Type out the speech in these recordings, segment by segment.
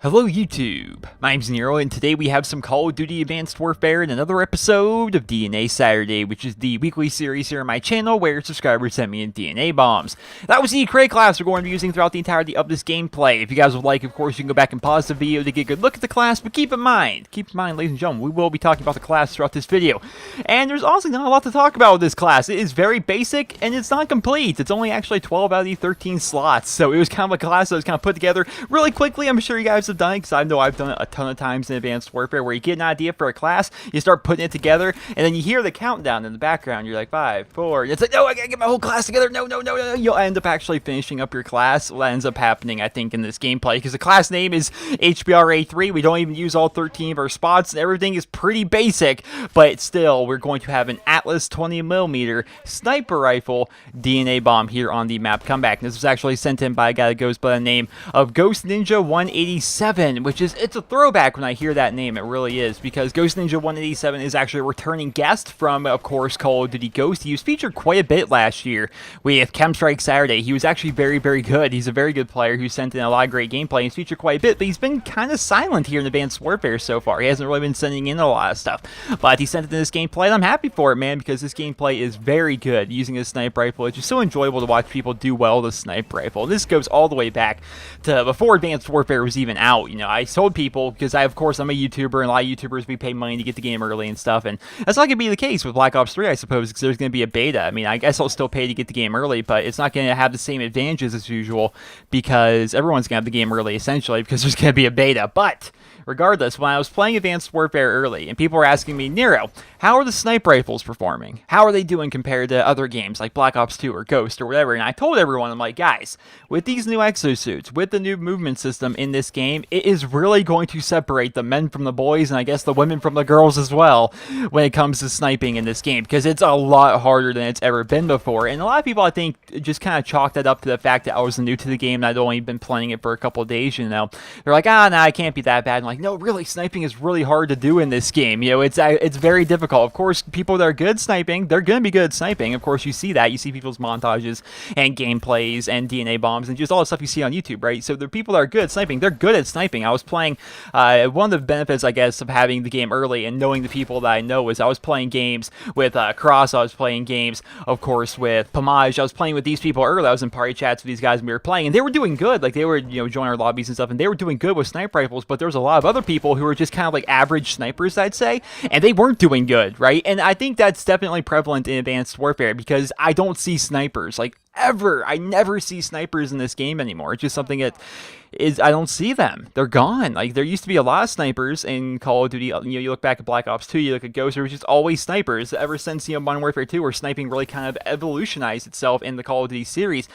Hello YouTube, my name's Nero, and today we have some Call of Duty Advanced Warfare and another episode of DNA Saturday, which is the weekly series here on my channel where subscribers send me in DNA bombs. That was the crate class we're going to be using throughout the entirety of this gameplay. If you guys would like, of course, you can go back and pause the video to get a good look at the class, but keep in mind, ladies and gentlemen, we will be talking about the class throughout this video. And there's honestly not a lot to talk about with this class. It is very basic, and it's not complete. It's only actually 12 out of the 13 slots, so it was kind of a class that was kind of put together really quickly. I'm sure you guys have done it, because I know I've done it a ton of times in Advanced Warfare, where you get an idea for a class, you start putting it together, and then you hear the countdown in the background. You're like, 5, 4, and it's like, no, I gotta get my whole class together. No. You'll end up actually finishing up your class. What ends up happening, I think, in this gameplay, because the class name is HBRA3. We don't even use all 13 of our spots, and everything is pretty basic, but still, we're going to have an Atlas 20mm sniper rifle DNA bomb here on the map Comeback. This was actually sent in by a guy that goes by the name of Ghost Ninja 187, which is, it's a throwback when I hear that name. It really is, because Ghost Ninja 187 is actually a returning guest from, of course, Call of Duty Ghost. He was featured quite a bit last year with Chemstrike Saturday. He was actually very, very good. He's a very good player who sent in a lot of great gameplay. He's featured quite a bit, but he's been kind of silent here in Advanced Warfare so far. He hasn't really been sending in a lot of stuff, but he sent it in this gameplay, and I'm happy for it, man, because this gameplay is very good using a sniper rifle. It's just so enjoyable to watch people do well with a sniper rifle. This goes all the way back to before Advanced Warfare was even out. You know, I told people, because of course I'm a YouTuber, and a lot of YouTubers, we pay money to get the game early and stuff, and that's not going to be the case with Black Ops 3, I suppose, because there's going to be a beta. I mean, I guess I'll still pay to get the game early, but it's not going to have the same advantages as usual, because everyone's going to have the game early, essentially, because there's going to be a beta. But regardless, when I was playing Advanced Warfare early, and people were asking me, Nero, how are the sniper rifles performing? How are they doing compared to other games like Black Ops 2 or Ghost or whatever? And I told everyone, I'm like, guys, with these new exosuits, with the new movement system in this game, it is really going to separate the men from the boys, and I guess the women from the girls as well, when it comes to sniping in this game, because it's a lot harder than it's ever been before. And a lot of people, I think, just kind of chalk that up to the fact that I was new to the game and I'd only been playing it for a couple of days, you know. They're like, nah, it can't be that bad. I'm like, no, really, sniping is really hard to do in this game. You know, it's very difficult. Of course, people that are good sniping, they're going to be good at sniping. Of course, you see that. You see people's montages and gameplays and DNA bombs and just all the stuff you see on YouTube, right? So the people that are good at sniping, they're good at sniping. I was playing, one of the benefits, I guess, of having the game early and knowing the people that I know is I was playing games with Cross, I was playing games, of course, with Pomage. I was playing with these people early. I was in party chats with these guys and we were playing, and they were doing good. Like, they were, you know, joining our lobbies and stuff, and they were doing good with sniper rifles, but there was a lot of other people who were just kind of like average snipers, I'd say, and they weren't doing good, right? And I think that's definitely prevalent in Advanced Warfare, because I don't see snipers, like, ever. I never see snipers in this game anymore. It's just something that is, I don't see them. They're gone. Like, there used to be a lot of snipers in Call of Duty. You know, you look back at Black Ops 2, you look at Ghost, there was just always snipers. Ever since, you know, Modern Warfare 2, where sniping really kind of evolutionized itself in the Call of Duty series,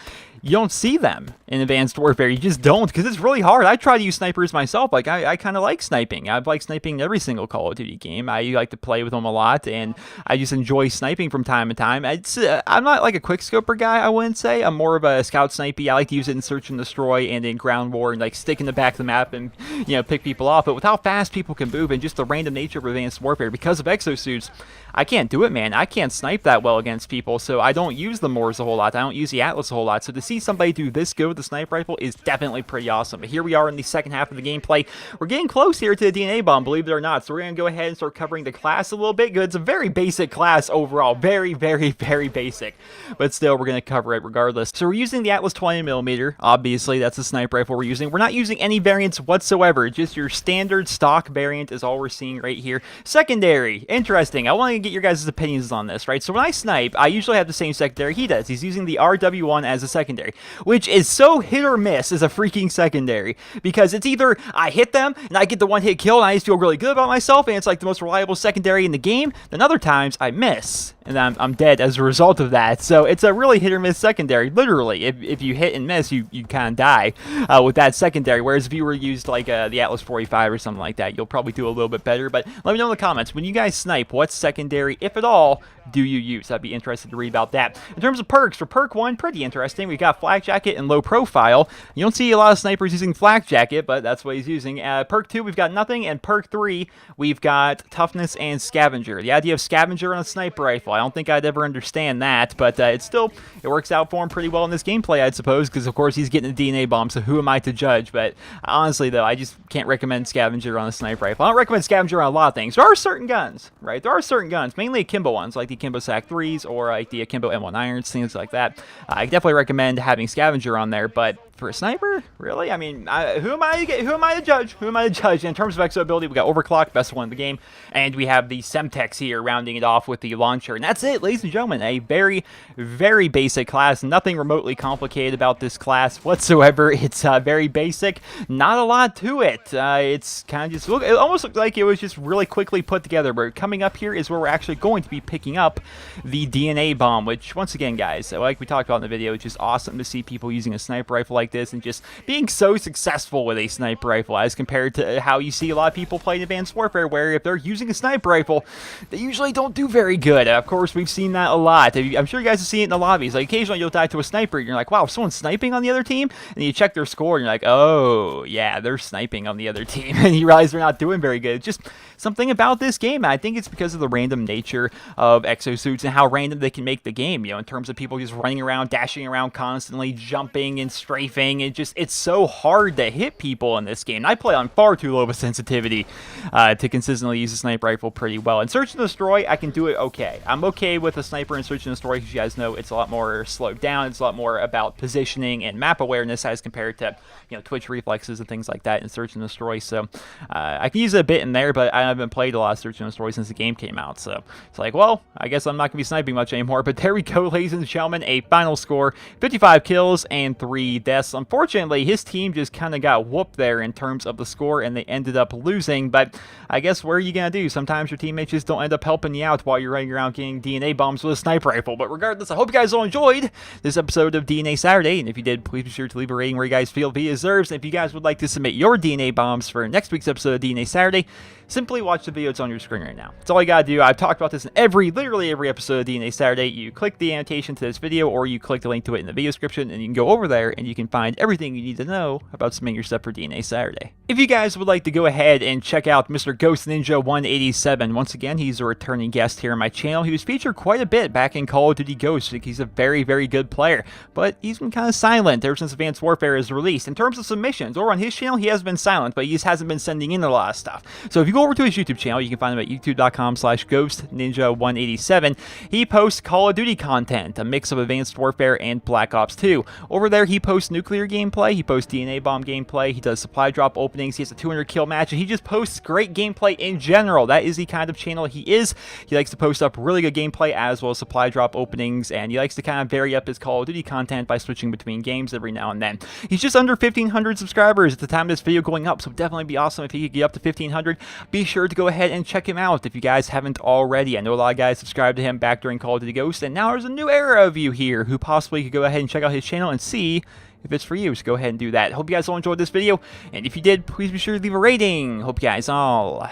you don't see them in Advanced Warfare. You just don't, because it's really hard. I try to use snipers myself. Like, I kind of like sniping. I like sniping in every single Call of Duty game. I like to play with them a lot, and I just enjoy sniping from time to time. I'm not like a quickscoper guy, I wouldn't say. I'm more of a scout snipey. I like to use it in search and destroy and in ground war, and like stick in the back of the map and, you know, pick people off. But with how fast people can move and just the random nature of Advanced Warfare, because of exosuits, I can't do it, man. I can't snipe that well against people, so I don't use the Moors a whole lot. I don't use the Atlas a whole lot. So to see somebody do this good with the sniper rifle is definitely pretty awesome. But here we are in the second half of the gameplay. We're getting close here to the DNA bomb, believe it or not. So we're going to go ahead and start covering the class a little bit. Good. It's a very basic class overall. Very, very, very basic. But still, we're going to cover it regardless. So we're using the Atlas 20mm. Obviously, that's the sniper rifle we're using. We're not using any variants whatsoever. Just your standard stock variant is all we're seeing right here. Secondary. Interesting. I want to get your guys' opinions on this, right? So when I snipe, I usually have the same secondary he does. He's using the RW1 as a secondary, which is so hit or miss as a freaking secondary, because it's either I hit them and I get the one hit kill and I just feel really good about myself and it's like the most reliable secondary in the game, then other times I miss and I'm dead as a result of that. So it's a really hit or miss secondary. Literally, if you hit and miss, you kind of die with that secondary. Whereas if you were used like the Atlas 45 or something like that, you'll probably do a little bit better. But let me know in the comments, when you guys snipe, what secondary, if at all, do you use? I'd be interested to read about that. In terms of perks, for perk 1, pretty interesting. We've got Flak Jacket and Low Profile. You don't see a lot of snipers using Flak Jacket, but that's what he's using. Perk 2, we've got nothing, and perk 3, we've got Toughness and Scavenger. The idea of Scavenger on a sniper rifle, I don't think I'd ever understand that, but it works out for him pretty well in this gameplay, I'd suppose, because of course he's getting a DNA bomb, so who am I to judge? But honestly, though, I just can't recommend Scavenger on a sniper rifle. I don't recommend Scavenger on a lot of things. There are certain guns, right? There are certain guns, mainly akimbo ones, like the Akimbo Sac 3s or like the Akimbo M1 Irons, things like that. I definitely recommend having Scavenger on there, but for a sniper, really? I mean, who am I to judge? Who am I to judge? In terms of exo ability, we got Overclock, best one in the game, and we have the Semtex here rounding it off with the launcher, and that's it, ladies and gentlemen. A very, very basic class. Nothing remotely complicated about this class whatsoever. It's very basic. Not a lot to it. It's kind of just it almost looked like it was just really quickly put together. But coming up here is where we're actually going to be picking up the DNA bomb, which once again, guys, like we talked about in the video, it's just awesome to see people using a sniper rifle like this and just being so successful with a sniper rifle as compared to how you see a lot of people playing Advanced Warfare, where if they're using a sniper rifle, they usually don't do very good. Of course, we've seen that a lot. I'm sure you guys have seen it in the lobbies. Like, occasionally you'll die to a sniper, and you're like, wow, someone's sniping on the other team? And you check their score, and you're like, oh, yeah, they're sniping on the other team. And you realize they're not doing very good. It's just something about this game. I think it's because of the random nature of exosuits and how random they can make the game, you know, in terms of people just running around, dashing around constantly, jumping and strafing. It's so hard to hit people in this game. I play on far too low of a sensitivity to consistently use a sniper rifle pretty well. In Search and Destroy, I can do it okay. I'm okay with a sniper in Search and Destroy because you guys know it's a lot more slowed down. It's a lot more about positioning and map awareness as compared to, you know, twitch reflexes and things like that in Search and Destroy. So I can use it a bit in there, but I haven't played a lot of Search and Destroy since the game came out. So it's like, well, I guess I'm not going to be sniping much anymore. But there we go, ladies and gentlemen, a final score, 55 kills and 3 deaths. Unfortunately, his team just kind of got whooped there in terms of the score, and they ended up losing. But I guess what are you going to do? Sometimes your teammates just don't end up helping you out while you're running around getting DNA bombs with a sniper rifle. But regardless, I hope you guys all enjoyed this episode of DNA Saturday. And if you did, please be sure to leave a rating where you guys feel it deserves. And if you guys would like to submit your DNA bombs for next week's episode of DNA Saturday, simply watch the video. It's on your screen right now. That's all you gotta do. I've talked about this in literally every episode of DNA Saturday. You click the annotation to this video, or you click the link to it in the video description, and you can go over there and you can find everything you need to know about submitting your stuff for DNA Saturday. If you guys would like to go ahead and check out Mr. Ghost Ninja 187, once again, he's a returning guest here on my channel. He was featured quite a bit back in Call of Duty Ghosts. He's a very, very good player, but he's been kind of silent ever since Advanced Warfare is released. In terms of submissions, over on his channel, he has been silent, but he just hasn't been sending in a lot of stuff. So if you go over to his YouTube channel, you can find him at youtube.com/ghostninja187. He posts Call of Duty content, a mix of Advanced Warfare and Black Ops 2. Over there, he posts nuclear gameplay, he posts DNA bomb gameplay, he does supply drop openings, he has a 200 kill match, and he just posts great gameplay in general. That is the kind of channel he is. He likes to post up really good gameplay as well as supply drop openings, and he likes to kind of vary up his Call of Duty content by switching between games every now and then. He's just under 1,500 subscribers at the time of this video going up, so definitely be awesome if he could get up to 1,500. Be sure to go ahead and check him out if you guys haven't already. I know a lot of guys subscribed to him back during Call of Duty Ghosts, and now there's a new era of you here who possibly could go ahead and check out his channel and see if it's for you. So go ahead and do that. Hope you guys all enjoyed this video, and if you did, please be sure to leave a rating. Hope you guys all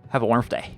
have a wonderful day.